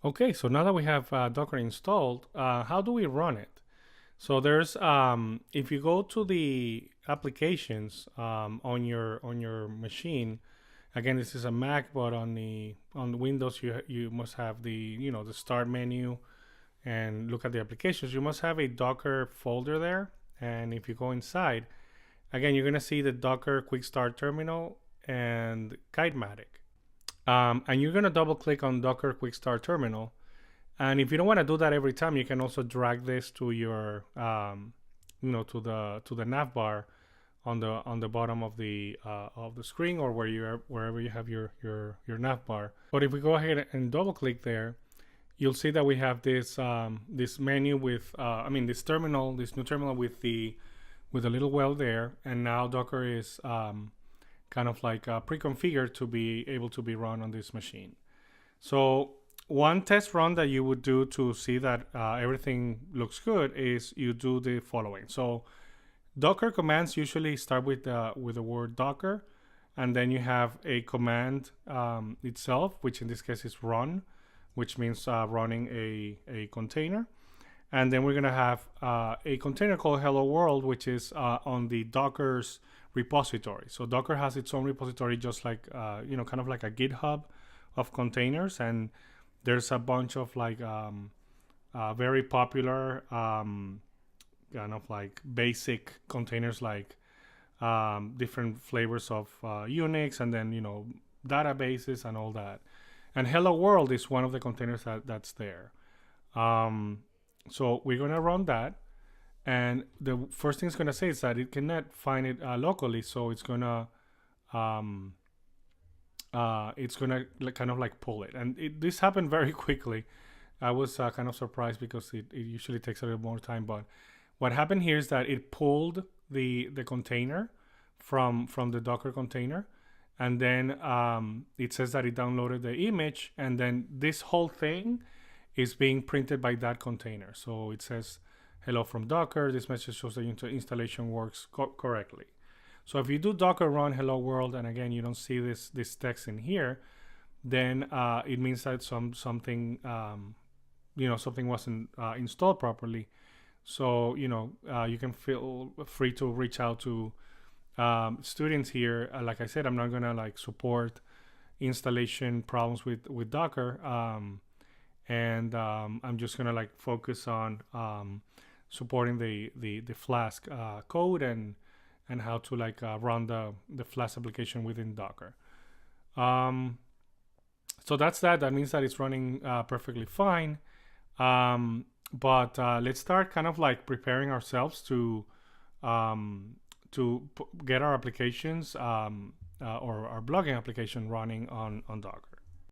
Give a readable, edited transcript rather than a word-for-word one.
Okay, so now that we have Docker installed, how do we run it? So there's if you go to the applications on your machine, again this is a Mac, but on the Windows you must have the the start menu and look at the applications. You must have a Docker folder there, and if you go inside, again you're gonna see the Docker Quick Start Terminal and Kitematic. And you're gonna double click on Docker Quick Start Terminal. And if you don't want to do that every time, you can also drag this to your, to the nav bar on the bottom of the screen, or wherever you have your nav bar. But if we go ahead and double click there, you'll see that we have this this menu with this new terminal with a little well there, and now Docker is kind of like pre-configured to be able to be run on this machine. So one test run that you would do to see that everything looks good is you do the following. So Docker commands usually start with the word Docker, and then you have a command itself, which in this case is run, which means running a container. And then we're gonna have a container called Hello World, which is on the Docker's repository. So Docker has its own repository, just like kind of like a GitHub of containers, and there's a bunch of like very popular kind of like basic containers, like different flavors of Unix, and then databases and all that. And Hello World is one of the containers that's there. So we're gonna run that, and the first thing it's gonna say is that it cannot find it locally, so it's gonna kind of like pull it, and this happened very quickly. I was kind of surprised because it usually takes a little more time, but what happened here is that it pulled the container from the Docker container, and then it says that it downloaded the image, and then this whole thing is being printed by that container. So it says hello from Docker. This message shows that your installation works correctly. So if you do Docker run hello world, and again you don't see this text in here, then it means that something something wasn't installed properly. So you can feel free to reach out to students here. Like I said, I'm not gonna like support installation problems with Docker, and I'm just gonna like focus on supporting the Flask code and how to like run the Flask application within Docker. So that's that. That means that it's running perfectly fine. But let's start kind of like preparing ourselves to get our applications or our blogging application running on Docker.